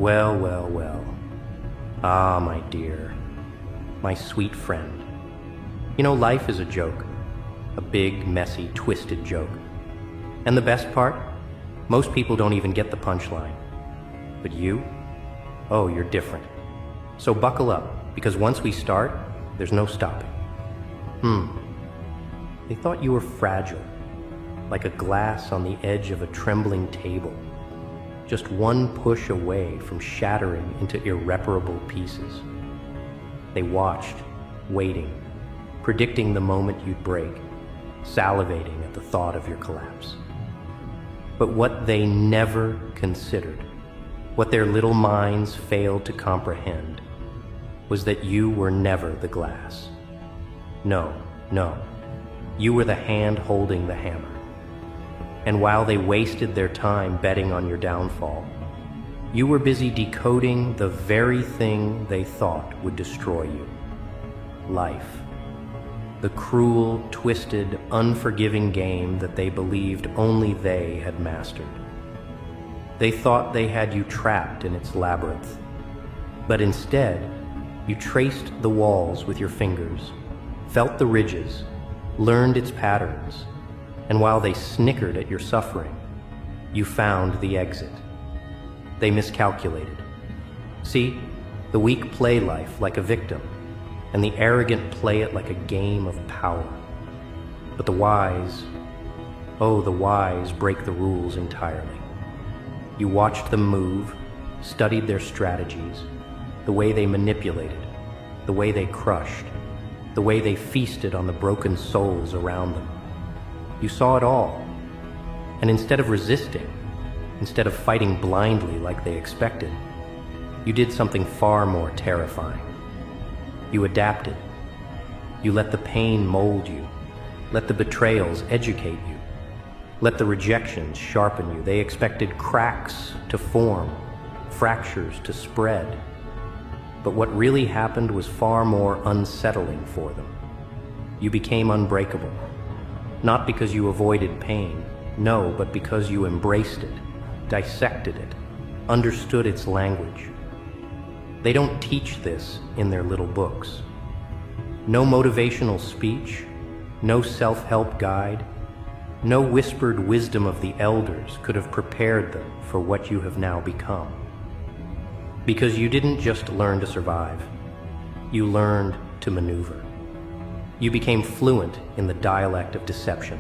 Well, well, well. Ah, my dear, my sweet friend. You know, life is a joke. A big, messy, twisted joke. And the best part? Most people don't even get the punchline. But you? Oh, you're different. So buckle up, because once we start, there's no stopping. They thought you were fragile, like a glass on the edge of a trembling table, just one push away from shattering into irreparable pieces. They watched, waiting, predicting the moment you'd break, salivating at the thought of your collapse. But what they never considered, what their little minds failed to comprehend, was that you were never the glass. No, no, you were the hand holding the hammer. And while they wasted their time betting on your downfall, you were busy decoding the very thing they thought would destroy you. Life. The cruel, twisted, unforgiving game that they believed only they had mastered. They thought they had you trapped in its labyrinth. But instead, you traced the walls with your fingers, felt the ridges, learned its patterns, and while they snickered at your suffering, you found the exit. They miscalculated. See, the weak play life like a victim, and the arrogant play it like a game of power. But the wise, oh, the wise break the rules entirely. You watched them move, studied their strategies, the way they manipulated, the way they crushed, the way they feasted on the broken souls around them. You saw it all, and instead of resisting, instead of fighting blindly like they expected, you did something far more terrifying. You adapted. You let the pain mold you, let the betrayals educate you, let the rejections sharpen you. They expected cracks to form, fractures to spread. But what really happened was far more unsettling for them. You became unbreakable. Not because you avoided pain, no, but because you embraced it, dissected it, understood its language. They don't teach this in their little books. No motivational speech, no self-help guide, no whispered wisdom of the elders could have prepared them for what you have now become. Because you didn't just learn to survive, you learned to maneuver. You became fluent in the dialect of deception,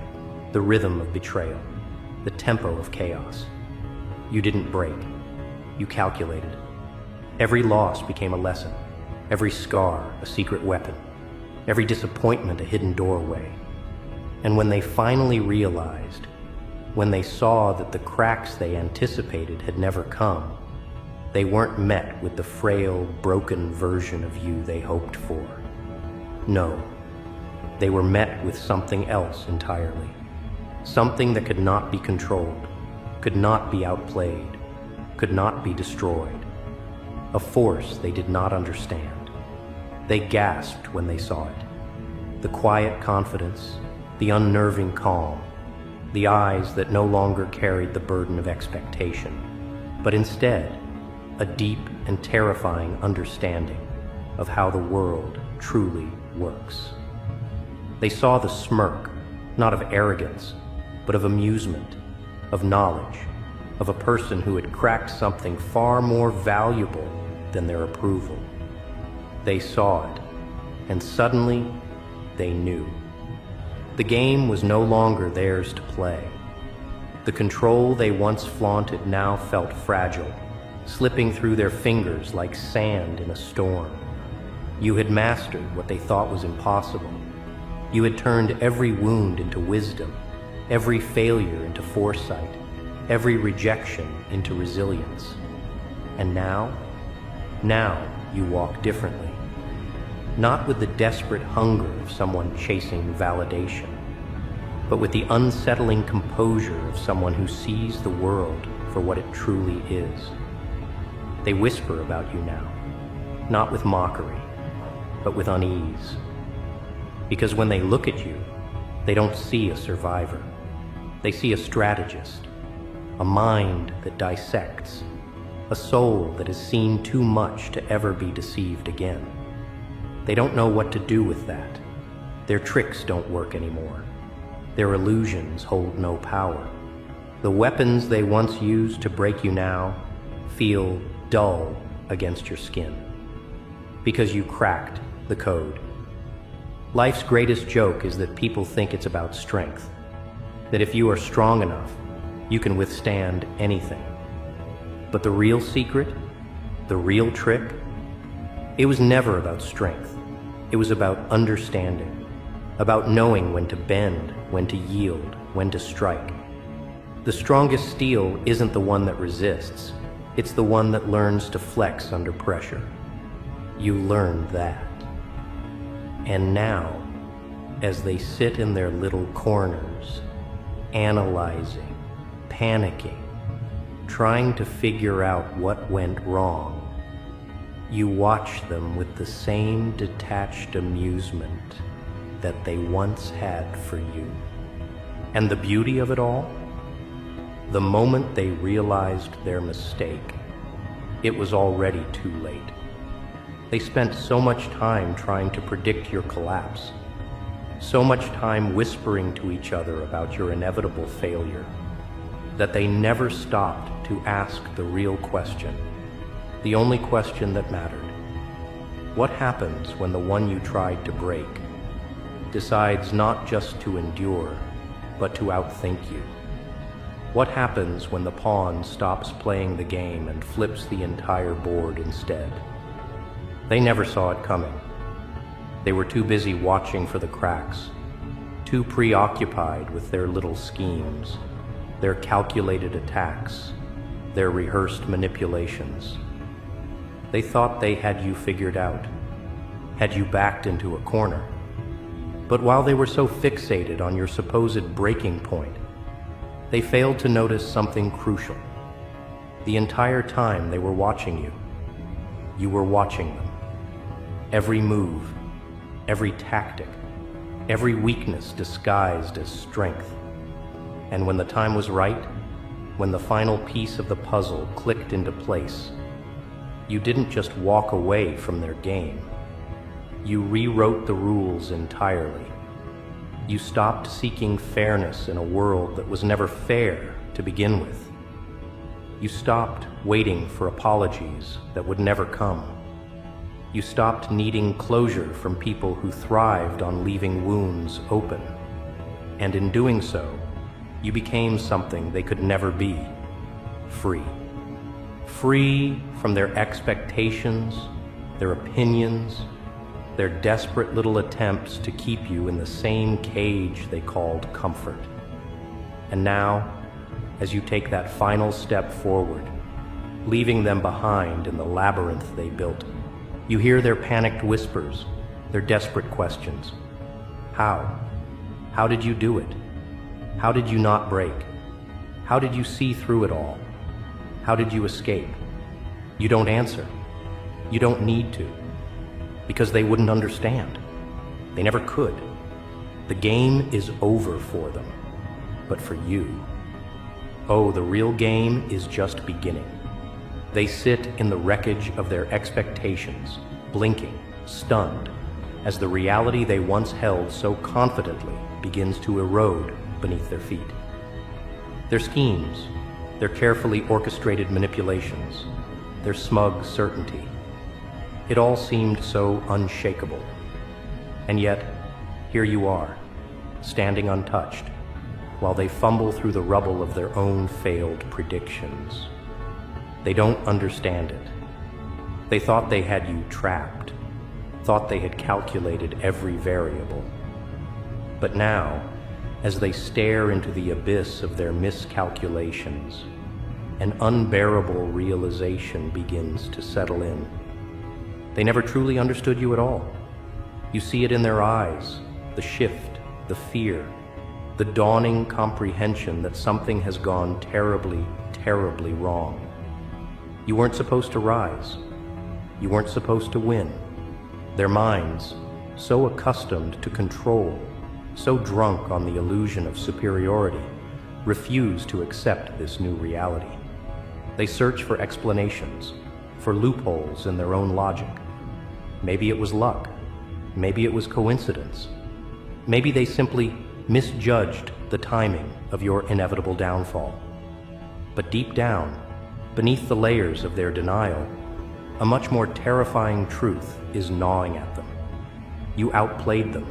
the rhythm of betrayal, the tempo of chaos. You didn't break. You calculated. Every loss became a lesson, every scar a secret weapon, every disappointment a hidden doorway. And when they finally realized, when they saw that the cracks they anticipated had never come, they weren't met with the frail, broken version of you they hoped for. No. They were met with something else entirely. Something that could not be controlled, could not be outplayed, could not be destroyed. A force they did not understand. They gasped when they saw it. The quiet confidence, the unnerving calm, the eyes that no longer carried the burden of expectation, but instead, a deep and terrifying understanding of how the world truly works. They saw the smirk, not of arrogance, but of amusement, of knowledge, of a person who had cracked something far more valuable than their approval. They saw it, and suddenly they knew. The game was no longer theirs to play. The control they once flaunted now felt fragile, slipping through their fingers like sand in a storm. You had mastered what they thought was impossible. You had turned every wound into wisdom, every failure into foresight, every rejection into resilience. And now you walk differently. Not with the desperate hunger of someone chasing validation, but with the unsettling composure of someone who sees the world for what it truly is. They whisper about you now, not with mockery, but with unease. Because when they look at you, they don't see a survivor. They see a strategist, a mind that dissects, a soul that has seen too much to ever be deceived again. They don't know what to do with that. Their tricks don't work anymore. Their illusions hold no power. The weapons they once used to break you now feel dull against your skin, because you cracked the code. Life's greatest joke is that people think it's about strength, that if you are strong enough, you can withstand anything. But the real secret, the real trick, it was never about strength. It was about understanding, about knowing when to bend, when to yield, when to strike. The strongest steel isn't the one that resists, it's the one that learns to flex under pressure. You learned that. And now, as they sit in their little corners, analyzing, panicking, trying to figure out what went wrong, you watch them with the same detached amusement that they once had for you. And the beauty of it all? The moment they realized their mistake, it was already too late. They spent so much time trying to predict your collapse, so much time whispering to each other about your inevitable failure, that they never stopped to ask the real question, the only question that mattered. What happens when the one you tried to break decides not just to endure, but to outthink you? What happens when the pawn stops playing the game and flips the entire board instead? They never saw it coming. They were too busy watching for the cracks, too preoccupied with their little schemes, their calculated attacks, their rehearsed manipulations. They thought they had you figured out, had you backed into a corner. But while they were so fixated on your supposed breaking point, they failed to notice something crucial. The entire time they were watching you, you were watching them. Every move, every tactic, every weakness disguised as strength. And when the time was right, when the final piece of the puzzle clicked into place, you didn't just walk away from their game. You rewrote the rules entirely. You stopped seeking fairness in a world that was never fair to begin with. You stopped waiting for apologies that would never come. You stopped needing closure from people who thrived on leaving wounds open. And in doing so, you became something they could never be: free. Free from their expectations, their opinions, their desperate little attempts to keep you in the same cage they called comfort. And now, as you take that final step forward, leaving them behind in the labyrinth they built, you hear their panicked whispers, their desperate questions. How? How did you do it? How did you not break? How did you see through it all? How did you escape? You don't answer. You don't need to, because they wouldn't understand. They never could. The game is over for them, but for you, oh, the real game is just beginning. They sit in the wreckage of their expectations, blinking, stunned, as the reality they once held so confidently begins to erode beneath their feet. Their schemes, their carefully orchestrated manipulations, their smug certainty, it all seemed so unshakable. And yet, here you are, standing untouched, while they fumble through the rubble of their own failed predictions. They don't understand it. They thought they had you trapped, thought they had calculated every variable. But now, as they stare into the abyss of their miscalculations, an unbearable realization begins to settle in. They never truly understood you at all. You see it in their eyes, the shift, the fear, the dawning comprehension that something has gone terribly, terribly wrong. You weren't supposed to rise. You weren't supposed to win. Their minds, so accustomed to control, so drunk on the illusion of superiority, refused to accept this new reality. They search for explanations, for loopholes in their own logic. Maybe it was luck. Maybe it was coincidence. Maybe they simply misjudged the timing of your inevitable downfall. But deep down, beneath the layers of their denial, a much more terrifying truth is gnawing at them. You outplayed them,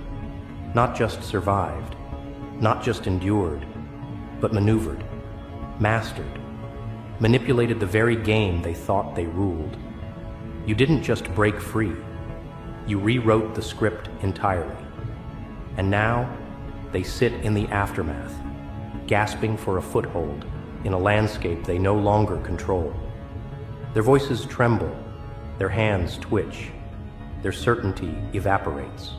not just survived, not just endured, but maneuvered, mastered, manipulated the very game they thought they ruled. You didn't just break free, you rewrote the script entirely. And now, they sit in the aftermath, gasping for a foothold in a landscape they no longer control. Their voices tremble, their hands twitch, their certainty evaporates.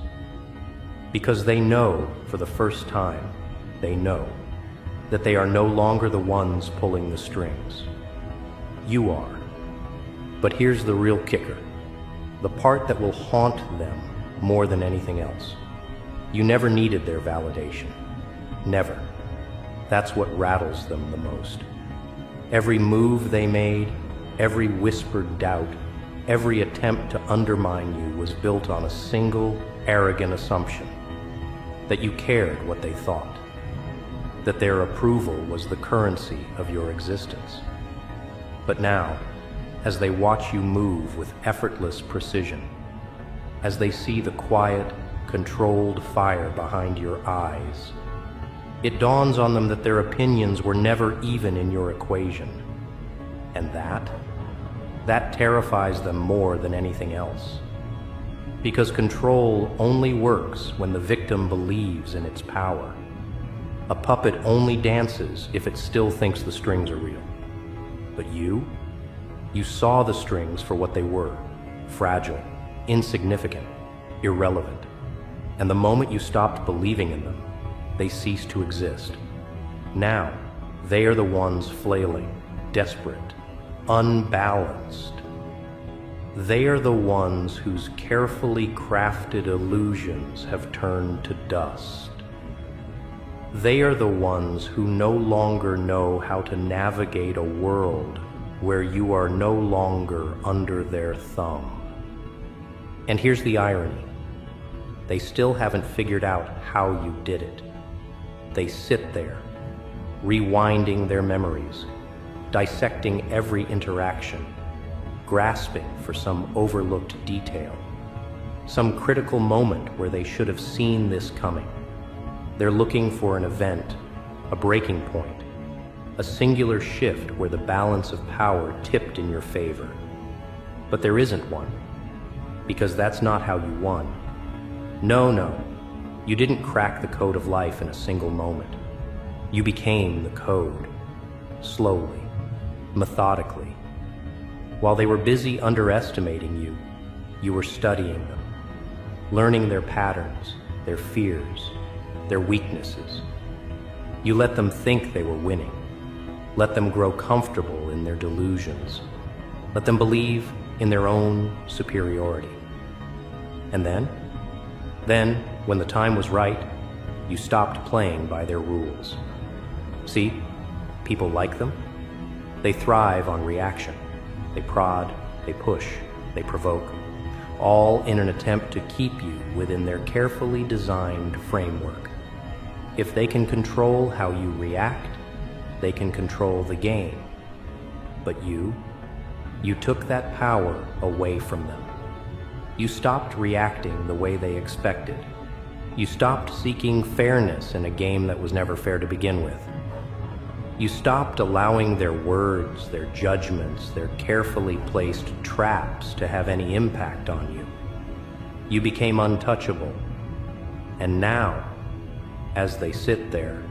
Because they know, for the first time, they know that they are no longer the ones pulling the strings. You are. But here's the real kicker, the part that will haunt them more than anything else. You never needed their validation. Never. That's what rattles them the most. Every move they made, every whispered doubt, every attempt to undermine you was built on a single, arrogant assumption that you cared what they thought, that their approval was the currency of your existence. But now, as they watch you move with effortless precision, as they see the quiet, controlled fire behind your eyes, it dawns on them that their opinions were never even in your equation. And that terrifies them more than anything else. Because control only works when the victim believes in its power. A puppet only dances if it still thinks the strings are real. But you saw the strings for what they were, fragile, insignificant, irrelevant. And the moment you stopped believing in them, they ceased to exist. Now, they are the ones flailing, desperate, unbalanced. They are the ones whose carefully crafted illusions have turned to dust. They are the ones who no longer know how to navigate a world where you are no longer under their thumb. And here's the irony. They still haven't figured out how you did it. They sit there, rewinding their memories, dissecting every interaction, grasping for some overlooked detail, some critical moment where they should have seen this coming. They're looking for an event, a breaking point, a singular shift where the balance of power tipped in your favor. But there isn't one, because that's not how you won. No, you didn't crack the code of life in a single moment. You became the code, slowly, methodically. While they were busy underestimating you, you were studying them, learning their patterns, their fears, their weaknesses. You let them think they were winning. Let them grow comfortable in their delusions. Let them believe in their own superiority. And then, when the time was right, you stopped playing by their rules. See, people like them. They thrive on reaction. They prod, they push, they provoke, all in an attempt to keep you within their carefully designed framework. If they can control how you react, they can control the game. But you took that power away from them. You stopped reacting the way they expected. You stopped seeking fairness in a game that was never fair to begin with. You stopped allowing their words, their judgments, their carefully placed traps to have any impact on you. You became untouchable. And now, as they sit there,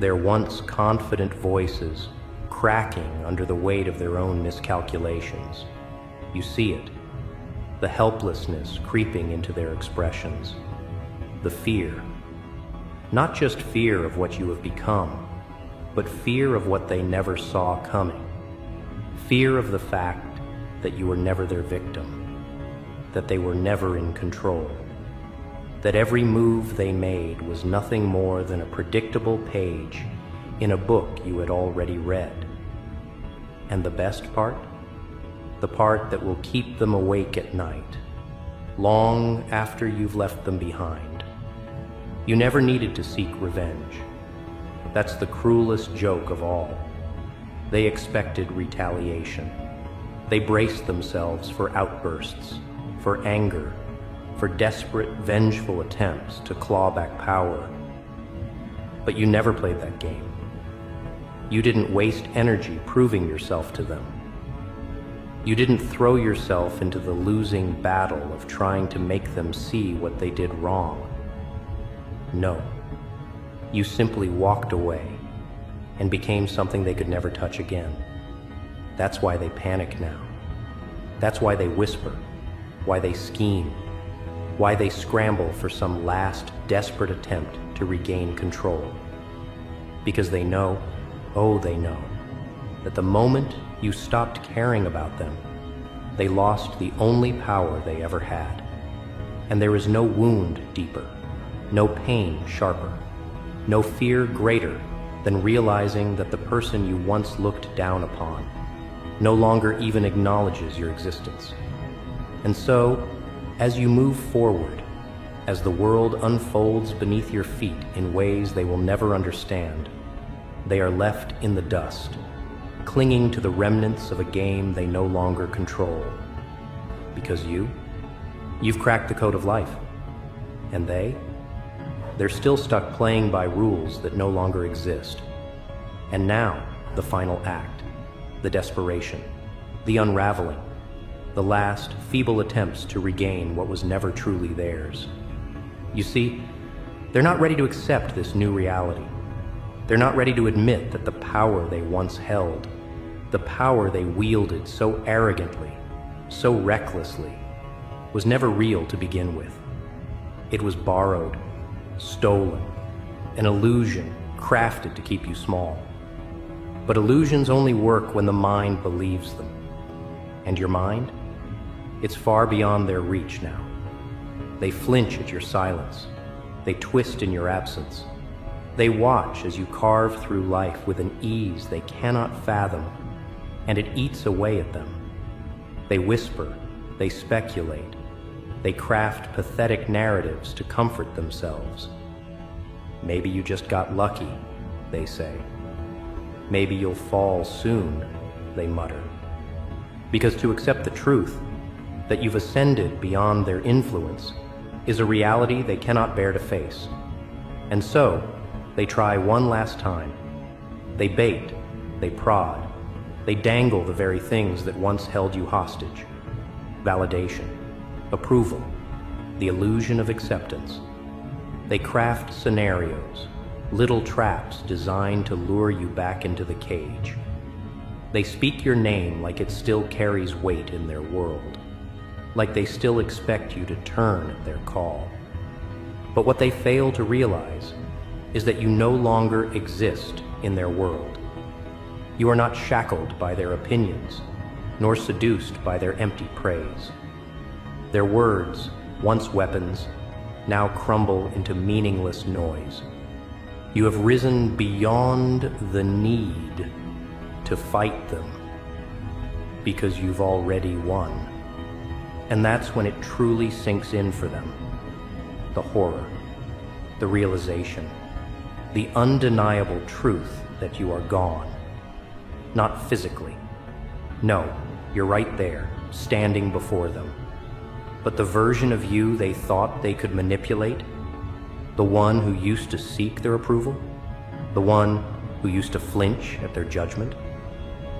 their once confident voices cracking under the weight of their own miscalculations, you see it, the helplessness creeping into their expressions, the fear. Not just fear of what you have become, but fear of what they never saw coming. Fear of the fact that you were never their victim, that they were never in control, that every move they made was nothing more than a predictable page in a book you had already read. And the best part? The part that will keep them awake at night, long after you've left them behind. You never needed to seek revenge. That's the cruelest joke of all. They expected retaliation. They braced themselves for outbursts, for anger, for desperate, vengeful attempts to claw back power. But you never played that game. You didn't waste energy proving yourself to them. You didn't throw yourself into the losing battle of trying to make them see what they did wrong. No. You simply walked away and became something they could never touch again. That's why they panic now. That's why they whisper, why they scheme, why they scramble for some last desperate attempt to regain control. Because they know, oh they know, that the moment you stopped caring about them, they lost the only power they ever had. And there is no wound deeper, no pain sharper, no fear greater than realizing that the person you once looked down upon no longer even acknowledges your existence. And so, as you move forward, as the world unfolds beneath your feet in ways they will never understand, they are left in the dust, clinging to the remnants of a game they no longer control. Because you've cracked the code of life. And they're still stuck playing by rules that no longer exist. And now, the final act, the desperation, the unraveling, the last feeble attempts to regain what was never truly theirs. You see, they're not ready to accept this new reality. They're not ready to admit that the power they once held, the power they wielded so arrogantly, so recklessly, was never real to begin with. It was borrowed, stolen, an illusion crafted to keep you small. But illusions only work when the mind believes them. And your mind? It's far beyond their reach now. They flinch at your silence. They twist in your absence. They watch as you carve through life with an ease they cannot fathom, and it eats away at them. They whisper, they speculate, they craft pathetic narratives to comfort themselves. Maybe you just got lucky, they say. Maybe you'll fall soon, they mutter. Because to accept the truth, that you've ascended beyond their influence, is a reality they cannot bear to face. And so, they try one last time. They bait, they prod, they dangle the very things that once held you hostage. Validation, approval, the illusion of acceptance. They craft scenarios, little traps designed to lure you back into the cage. They speak your name like it still carries weight in their world, like they still expect you to turn at their call. But what they fail to realize is that you no longer exist in their world. You are not shackled by their opinions, nor seduced by their empty praise. Their words, once weapons, now crumble into meaningless noise. You have risen beyond the need to fight them, because you've already won. And that's when it truly sinks in for them. The horror, the realization, the undeniable truth that you are gone. Not physically. No, you're right there, standing before them. But the version of you they thought they could manipulate, the one who used to seek their approval, the one who used to flinch at their judgment,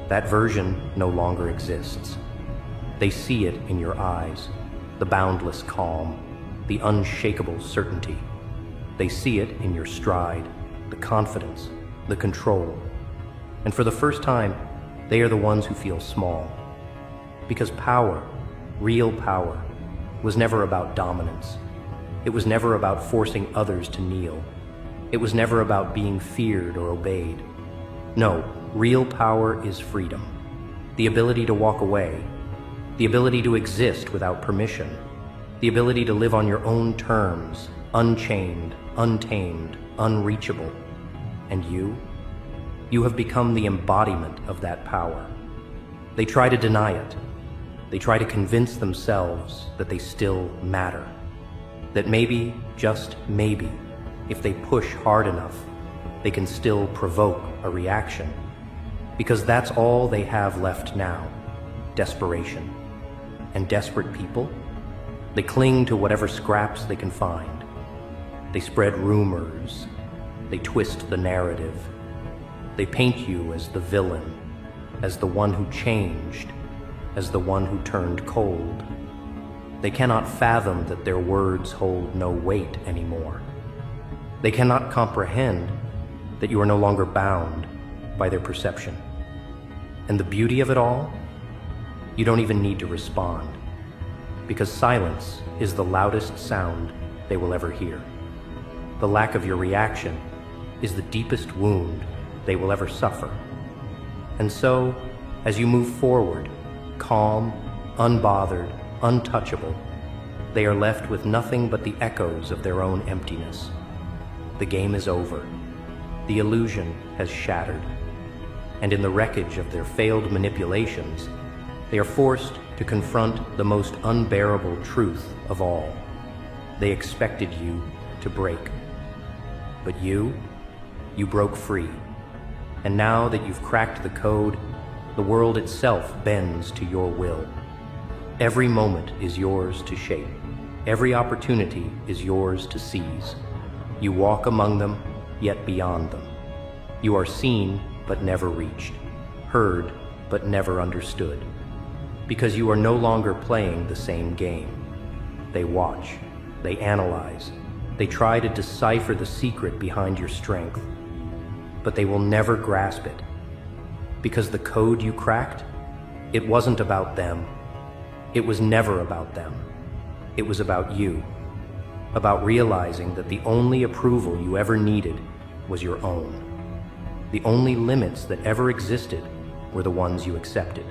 that version no longer exists. They see it in your eyes, the boundless calm, the unshakable certainty. They see it in your stride, the confidence, the control. And for the first time, they are the ones who feel small. Because power, real power, was never about dominance. It was never about forcing others to kneel. It was never about being feared or obeyed. No, real power is freedom. The ability to walk away. The ability to exist without permission. The ability to live on your own terms, unchained, untamed, unreachable. And you have become the embodiment of that power. They try to deny it. They try to convince themselves that they still matter. That maybe, just maybe, if they push hard enough, they can still provoke a reaction. Because that's all they have left now, desperation. And desperate people, they cling to whatever scraps they can find. They spread rumors. They twist the narrative. They paint you as the villain, as the one who changed, as the one who turned cold. They cannot fathom that their words hold no weight anymore. They cannot comprehend that you are no longer bound by their perception. And the beauty of it all? You don't even need to respond, because silence is the loudest sound they will ever hear. The lack of your reaction is the deepest wound they will ever suffer. And so, as you move forward, calm, unbothered, untouchable, they are left with nothing but the echoes of their own emptiness. The game is over. The illusion has shattered. And in the wreckage of their failed manipulations, they are forced to confront the most unbearable truth of all. They expected you to break. But you broke free. And now that you've cracked the code, the world itself bends to your will. Every moment is yours to shape. Every opportunity is yours to seize. You walk among them, yet beyond them. You are seen, but never reached. Heard, but never understood. Because you are no longer playing the same game. They watch. They analyze. They try to decipher the secret behind your strength. But they will never grasp it. Because the code you cracked, it wasn't about them. It was never about them. It was about you. About realizing that the only approval you ever needed was your own. The only limits that ever existed were the ones you accepted.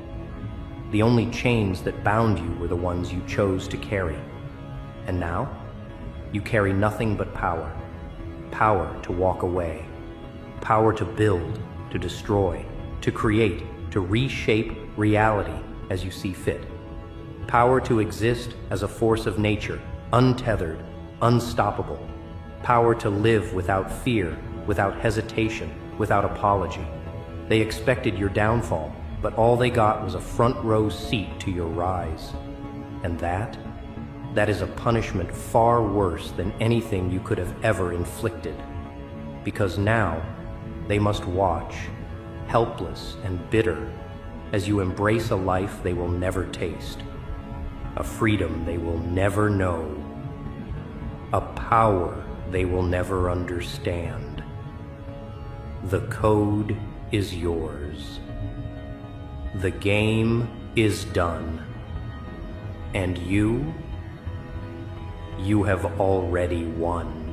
The only chains that bound you were the ones you chose to carry. And now, you carry nothing but power. Power to walk away. Power to build, to destroy, to create, to reshape reality as you see fit. Power to exist as a force of nature, untethered, unstoppable. Power to live without fear, without hesitation, without apology. They expected your downfall, but all they got was a front row seat to your rise. And that is a punishment far worse than anything you could have ever inflicted. Because now, they must watch, helpless and bitter, as you embrace a life they will never taste, a freedom they will never know, a power they will never understand. The code is yours. The game is done. And you have already won.